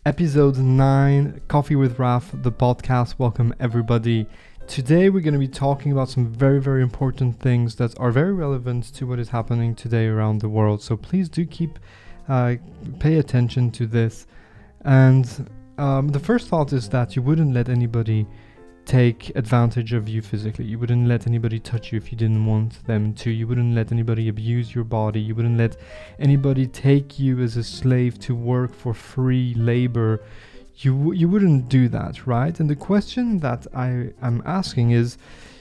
Episode 9, Coffee with Raph, the podcast. Welcome everybody. Today we're going to be talking about some very, very important things that are very relevant to what is happening today around the world. So please do pay attention to this. And the first thought is that you wouldn't let anybody take advantage of you physically. You wouldn't let anybody touch you if you didn't want them to. You wouldn't let anybody abuse your body. You wouldn't let anybody take you as a slave to work for free labor. You wouldn't do that, right? And the question that I am asking is,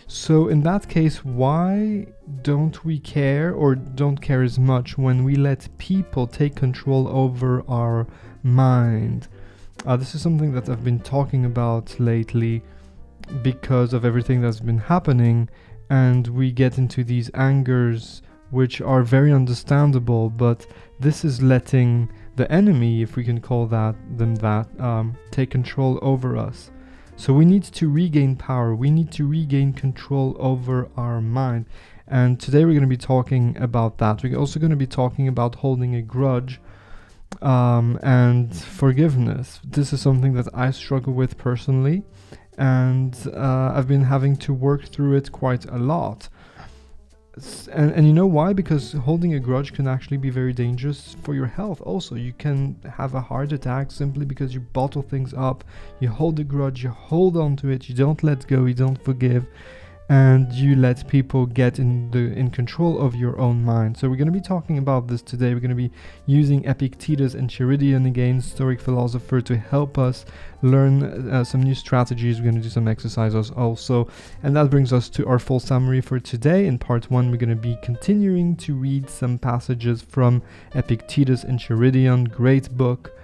so in that case, why don't we care or don't care as much when we let people take control over our mind? This is something that I've been talking about lately because of everything that's been happening, and we get into these angers which are very understandable, but this is letting the enemy, if we can call them that, take control over us. So we need to regain power. We need to regain control over our mind. And today we're going to be talking about that. We're also going to be talking about holding a grudge and forgiveness. This is something that I struggle with personally, and I've been having to work through it quite a lot. And you know why? Because holding a grudge can actually be very dangerous for your health. Also, you can have a heart attack simply because you bottle things up. You hold a grudge, you hold on to it, you don't let go, you don't forgive, and you let people get in control of your own mind. So we're going to be talking about this today. We're going to be using Epictetus Enchiridion again, Stoic philosopher, to help us learn some new strategies. We're going to do some exercises also, and that brings us to our full summary for today. In part 1, we're going to be continuing to read some passages from Epictetus Enchiridion, great book,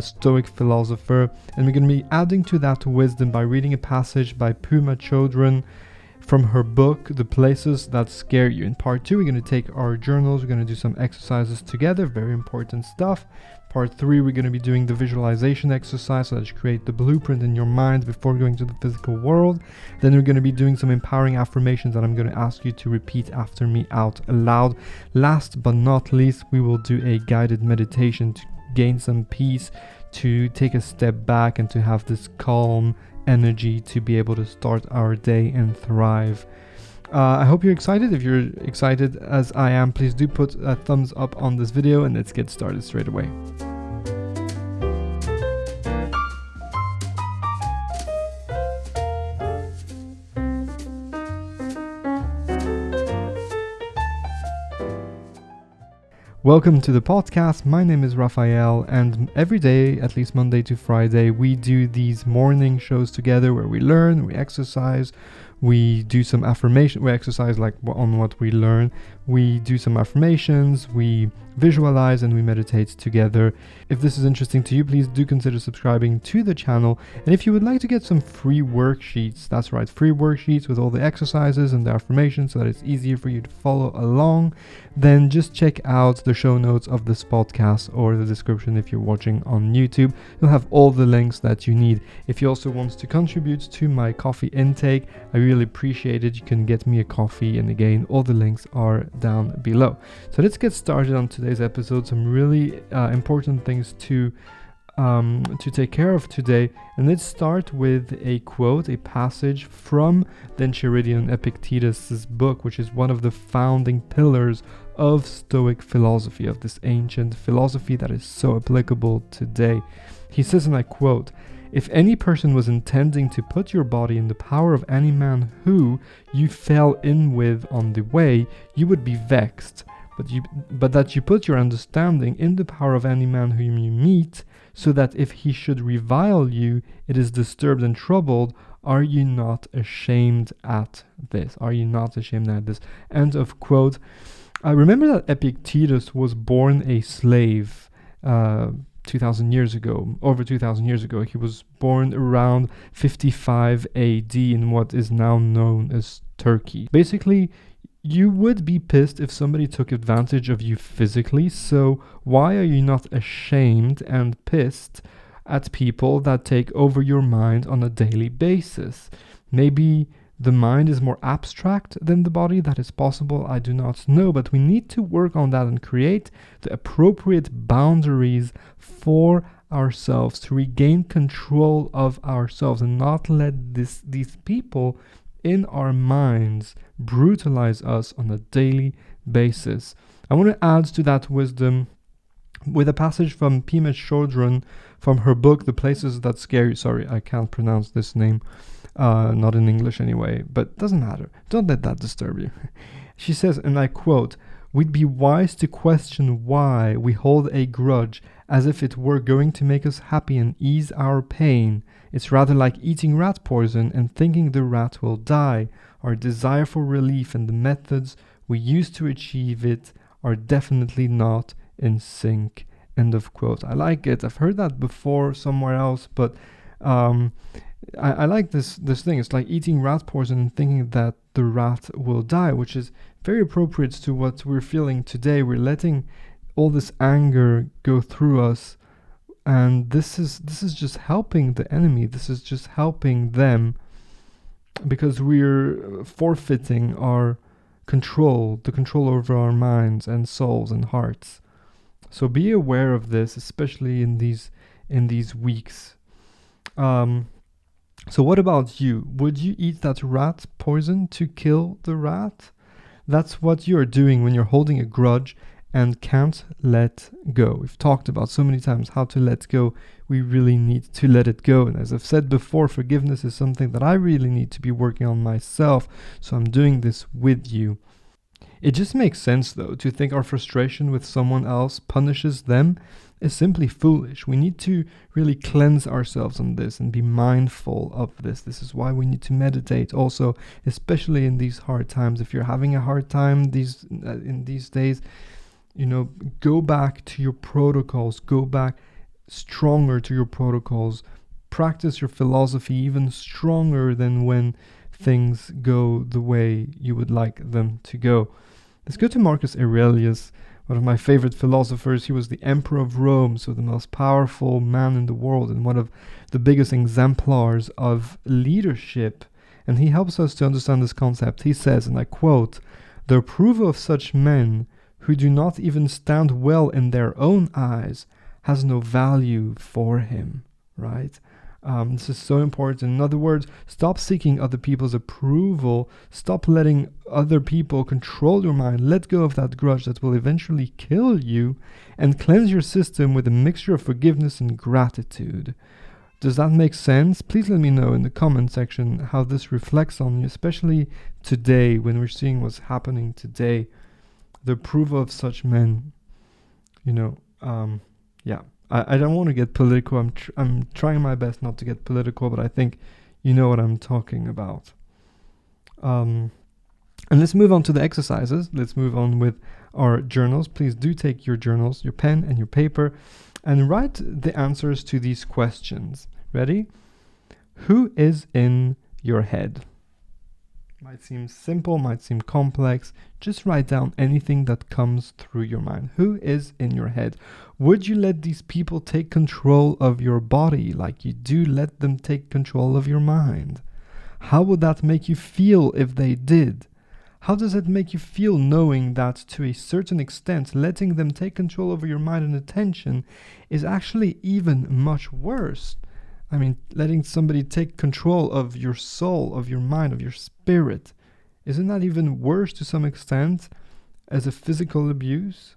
Stoic philosopher, and we're going to be adding to that wisdom by reading a passage by Puma Chodron from her book, The Places That Scare You. In part 2, we're going to take our journals, we're going to do some exercises together, very important stuff. Part 3, we're going to be doing the visualization exercise so that you create the blueprint in your mind before going to the physical world. Then we're going to be doing some empowering affirmations that I'm going to ask you to repeat after me out loud. Last but not least, we will do a guided meditation to gain some peace, to take a step back and to have this calm energy to be able to start our day and thrive. I hope you're excited. If you're excited as I am, please do put a thumbs up on this video, and let's get started straight away. Welcome to the podcast. My name is Raphael, and every day, at least Monday to Friday, we do these morning shows together where we learn, we exercise, we do some affirmation, we exercise like on what we learn, we do some affirmations, we visualize, and we meditate together. If this is interesting to you, please do consider subscribing to the channel. And if you would like to get some free worksheets, that's right, free worksheets with all the exercises and the affirmations so that it's easier for you to follow along, then just check out the show notes of this podcast or the description if you're watching on YouTube. You'll have all the links that you need. If you also want to contribute to my coffee intake, I really appreciate it. You can get me a coffee, and again, all the links are down below. So let's get started on today's episode. Some really important things to take care of today, and let's start with a quote, a passage from the Enchiridion, Epictetus's book, which is one of the founding pillars of Stoic philosophy, of this ancient philosophy that is so applicable today. He says, and I quote, "If any person was intending to put your body in the power of any man who you fell in with on the way, you would be vexed. But that you put your understanding in the power of any man whom you meet, so that if he should revile you, it is disturbed and troubled. Are you not ashamed at this?" Are you not ashamed at this? End of quote. I remember that Epictetus was born a slave 2,000 years ago, over 2,000 years ago. He was born around 55 AD in what is now known as Turkey. Basically, you would be pissed if somebody took advantage of you physically, so why are you not ashamed and pissed at people that take over your mind on a daily basis? Maybe the mind is more abstract than the body. That is possible, I do not know, but we need to work on that and create the appropriate boundaries for ourselves, to regain control of ourselves, and not let these people in our minds brutalize us on a daily basis. I want to add to that wisdom with a passage from Puma Chodron from her book, The Places That Scare You. Sorry, I can't pronounce this name, not in English anyway, but doesn't matter. Don't let that disturb you. She says, and I quote, "We'd be wise to question why we hold a grudge as if it were going to make us happy and ease our pain. It's rather like eating rat poison and thinking the rat will die. Our desire for relief and the methods we use to achieve it are definitely not in sync." End of quote. I like it. I've heard that before somewhere else, but I like this thing. It's like eating rat poison and thinking that the rat will die, which is very appropriate to what we're feeling today. We're letting all this anger go through us, and this is just helping the enemy. This is just helping them, because we're forfeiting our control, the control over our minds and souls and hearts. So be aware of this, especially in these weeks. So what about you? Would you eat that rat poison to kill the rat? That's what you're doing when you're holding a grudge and can't let go. We've talked about so many times how to let go. We really need to let it go. And as I've said before, forgiveness is something that I really need to be working on myself. So I'm doing this with you. It just makes sense, though, to think our frustration with someone else punishes them is simply foolish. We need to really cleanse ourselves on this and be mindful of this. This is why we need to meditate also, especially in these hard times. If you're having a hard time in these days, go back to your protocols. Go back stronger to your protocols. Practice your philosophy even stronger than when things go the way you would like them to go. Let's go to Marcus Aurelius, one of my favorite philosophers. He was the emperor of Rome, so the most powerful man in the world and one of the biggest exemplars of leadership. And he helps us to understand this concept. He says, and I quote, "The approval of such men who do not even stand well in their own eyes has no value for him," right? This is so important. In other words, stop seeking other people's approval. Stop letting other people control your mind. Let go of that grudge that will eventually kill you, and cleanse your system with a mixture of forgiveness and gratitude. Does that make sense? Please let me know in the comment section how this reflects on you, especially today when we're seeing what's happening today. The approval of such men, yeah. I don't want to get political. I'm trying my best not to get political, but I think you know what I'm talking about. And let's move on to the exercises. Let's move on with our journals. Please do take your journals, your pen and your paper, and write the answers to these questions. Ready? Who is in your head? Might seem simple, might seem complex. Just write down anything that comes through your mind. Who is in your head? Would you let these people take control of your body like you do let them take control of your mind? How would that make you feel if they did? How does it make you feel knowing that to a certain extent letting them take control over your mind and attention is actually even much worse? I mean, letting somebody take control of your soul, of your mind, of your spirit, isn't that even worse to some extent as a physical abuse?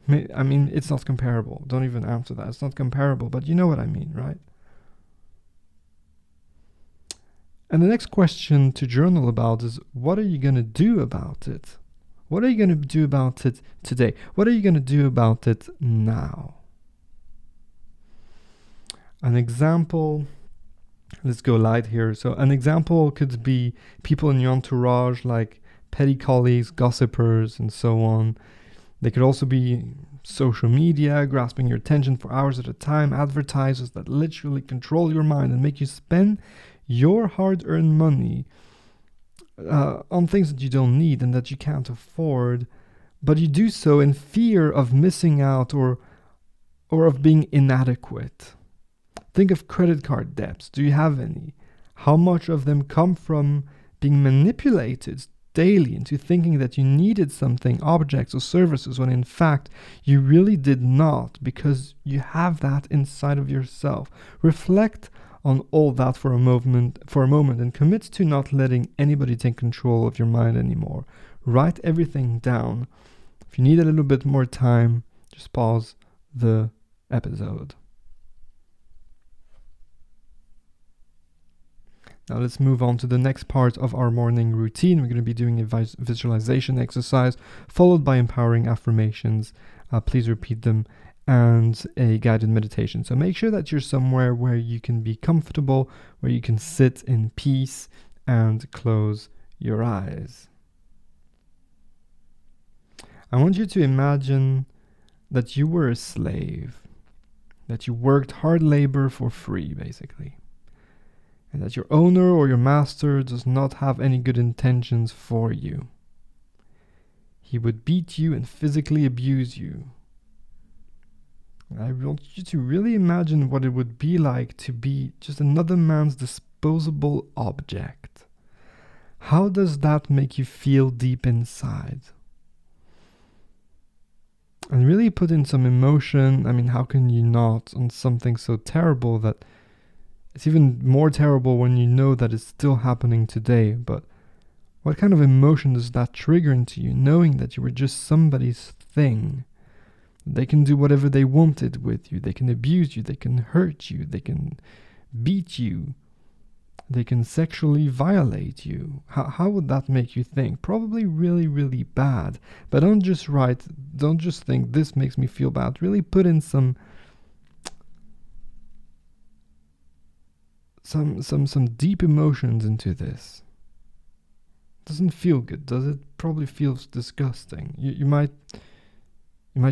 I mean, it's not comparable. Don't even answer that. It's not comparable, but you know what I mean, right? And the next question to journal about is, what are you going to do about it? What are you going to do about it today? What are you going to do about it now? An example, let's go light here. So an example could be people in your entourage, like petty colleagues, gossipers, and so on. They could also be social media, grasping your attention for hours at a time, advertisers that literally control your mind and make you spend your hard-earned money on things that you don't need and that you can't afford, but you do so in fear of missing out or of being inadequate. Think of credit card debts. Do you have any? How much of them come from being manipulated daily into thinking that you needed something, objects or services, when in fact you really did not, because you have that inside of yourself. Reflect on all that for a moment, and commit to not letting anybody take control of your mind anymore. Write everything down. If you need a little bit more time, just pause the episode. Now let's move on to the next part of our morning routine. We're going to be doing a visualization exercise followed by empowering affirmations. Please repeat them, and a guided meditation. So make sure that you're somewhere where you can be comfortable, where you can sit in peace, and close your eyes. I want you to imagine that you were a slave, that you worked hard labor for free, basically, and that your owner or your master does not have any good intentions for you. He would beat you and physically abuse you. I want you to really imagine what it would be like to be just another man's disposable object. How does that make you feel deep inside? And really put in some emotion. I mean, how can you not, on something so terrible that it's even more terrible when you know that it's still happening today? But what kind of emotion does that trigger into you, knowing that you were just somebody's thing? They can do whatever they wanted with you. They can abuse you. They can hurt you. They can beat you. They can sexually violate you. How would that make you think? Probably really, really bad. But don't just think this makes me feel bad. Really put in some deep emotions into this. Doesn't feel good, does it? Probably feels disgusting. You might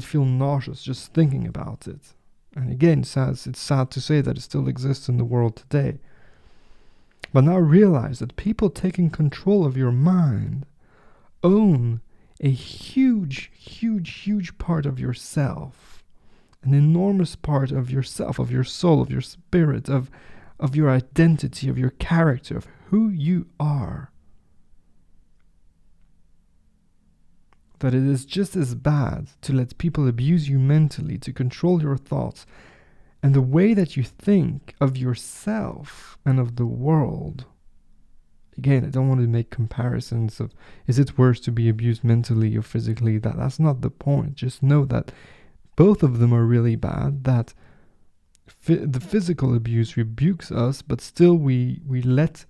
feel nauseous just thinking about it. And again, it's sad to say that it still exists in the world today. But now realize that people taking control of your mind own a huge, huge, huge part of yourself. An enormous part of yourself, of your soul, of your spirit, of your identity, of your character, of who you are. That it is just as bad to let people abuse you mentally, to control your thoughts and the way that you think of yourself and of the world. Again, I don't want to make comparisons of, is it worse to be abused mentally or physically? That's not the point. Just know that both of them are really bad, that the physical abuse rebukes us, but still we let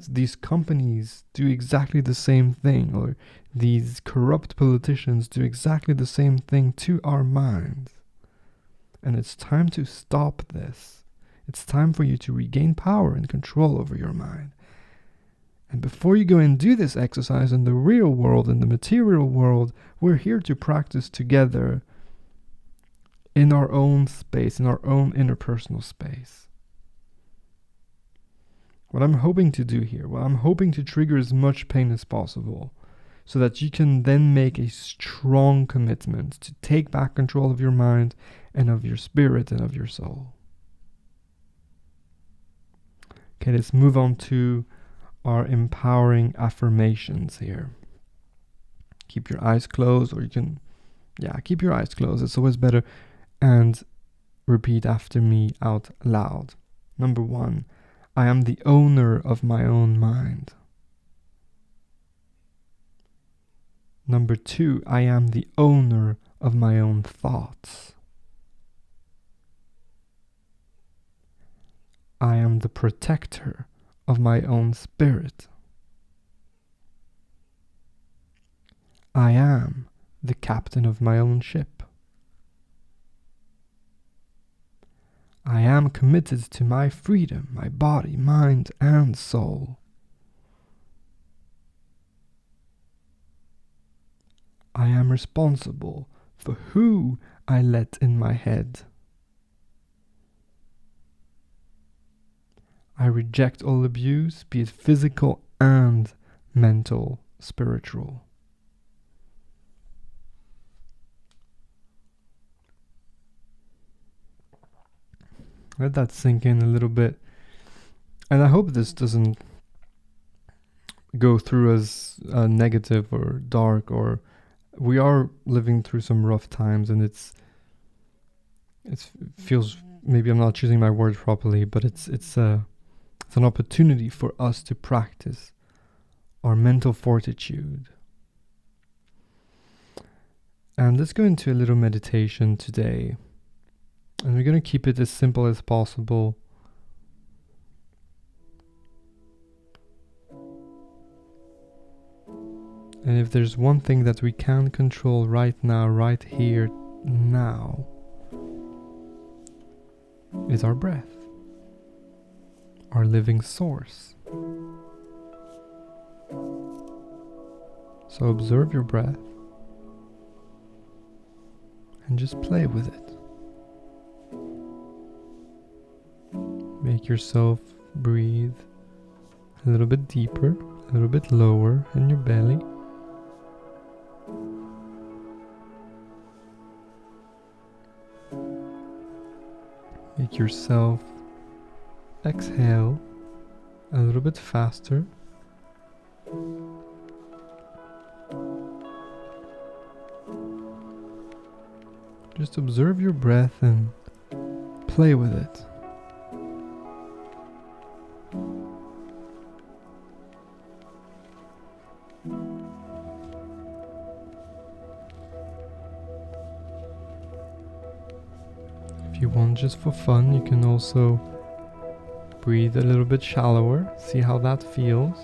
these companies do exactly the same thing, or these corrupt politicians do exactly the same thing to our minds. And it's time to stop this. It's time for you to regain power and control over your mind. And before you go and do this exercise in the real world, in the material world, we're here to practice together in our own space, in our own interpersonal space. What I'm hoping to do here, I'm hoping to trigger as much pain as possible, so that you can then make a strong commitment to take back control of your mind and of your spirit and of your soul. Okay, let's move on to our empowering affirmations here. Keep your eyes closed, or you can, keep your eyes closed. It's always better. And repeat after me out loud. Number 1, I am the owner of my own mind. Number 2, I am the owner of my own thoughts. I am the protector of my own spirit. I am the captain of my own ship. I am committed to my freedom, my body, mind, and soul. I am responsible for who I let in my head. I reject all abuse, be it physical and mental, spiritual. Let that sink in a little bit. And I hope this doesn't go through as negative or dark, or we are living through some rough times, and it feels, maybe I'm not choosing my words properly, but it's an opportunity for us to practice our mental fortitude. And let's go into a little meditation today, and we're going to keep it as simple as possible. And if there's one thing that we can control right now, right here, now, is our breath, our living source. So observe your breath and just play with it. Make yourself breathe a little bit deeper, a little bit lower in your belly. Make yourself exhale a little bit faster. Just observe your breath and play with it. If you want, just for fun, you can also breathe a little bit shallower, see how that feels.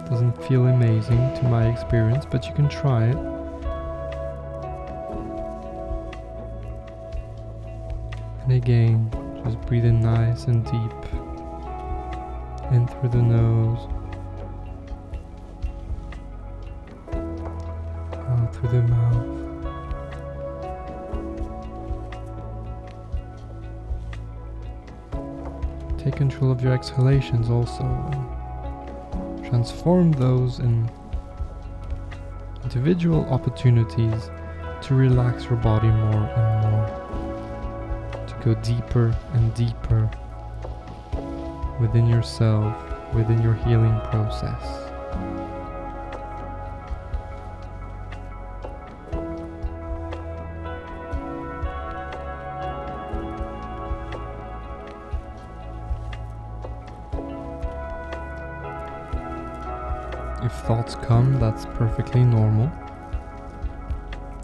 Doesn't feel amazing to my experience, but you can try it. And again, just breathe in nice and deep, in through the nose, out through the mouth. Take control of your exhalations also, and transform those in individual opportunities to relax your body more and more, to go deeper and deeper within yourself, within your healing process. If thoughts come, that's perfectly normal.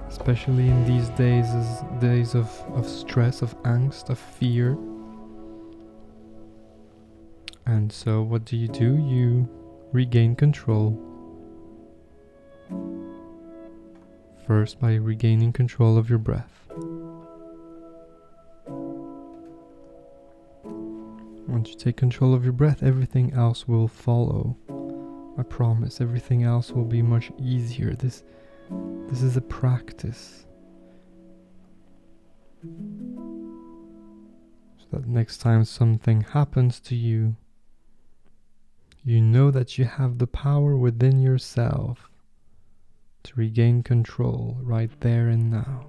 Especially in these days of stress, of angst, of fear. And so what do? You regain control. First, by regaining control of your breath. Once you take control of your breath, everything else will follow. I promise, everything else will be much easier. This is a practice. So that next time something happens to you, you know that you have the power within yourself to regain control right there and now.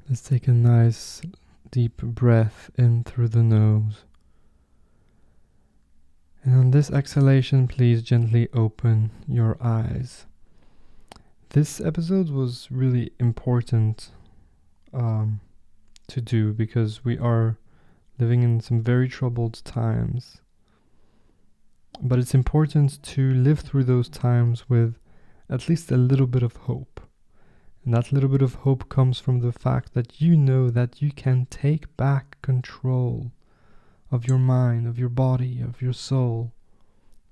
Let's take a nice deep breath in through the nose. And on this exhalation, please gently open your eyes. This episode was really important to do because we are living in some very troubled times. But it's important to live through those times with at least a little bit of hope. And that little bit of hope comes from the fact that you know that you can take back control of your mind, of your body, of your soul,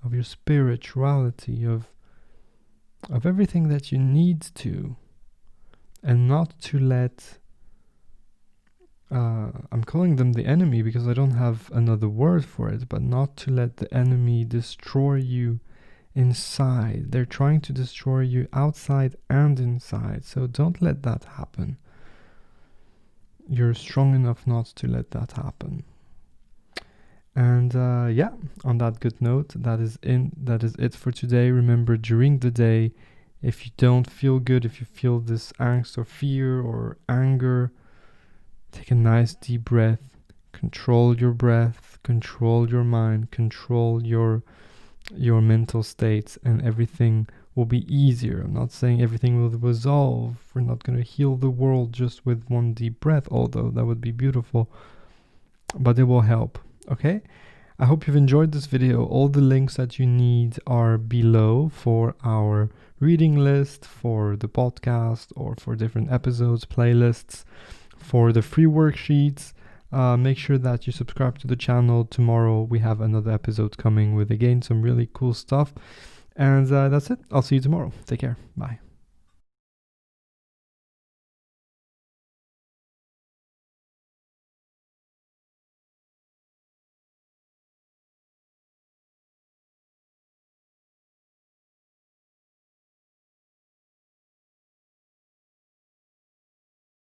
of your spirituality, of everything that you need to, and not to let, I'm calling them the enemy because I don't have another word for it, but not to let the enemy destroy you inside. They're trying to destroy you outside and inside, so don't let that happen. You're strong enough not to let that happen. And on that good note, that is it for today. Remember, during the day, if you don't feel good, if you feel this angst or fear or anger, take a nice deep breath, control your breath, control your mind, control your mental states, and everything will be easier. I'm not saying everything will resolve. We're not going to heal the world just with one deep breath, although that would be beautiful, but it will help. Okay, I hope you've enjoyed this video. All the links that you need are below for our reading list, for the podcast, or for different episodes, playlists, for the free worksheets. Make sure that you subscribe to the channel. Tomorrow we have another episode coming with, again, some really cool stuff. And that's it. I'll see you tomorrow. Take care. Bye.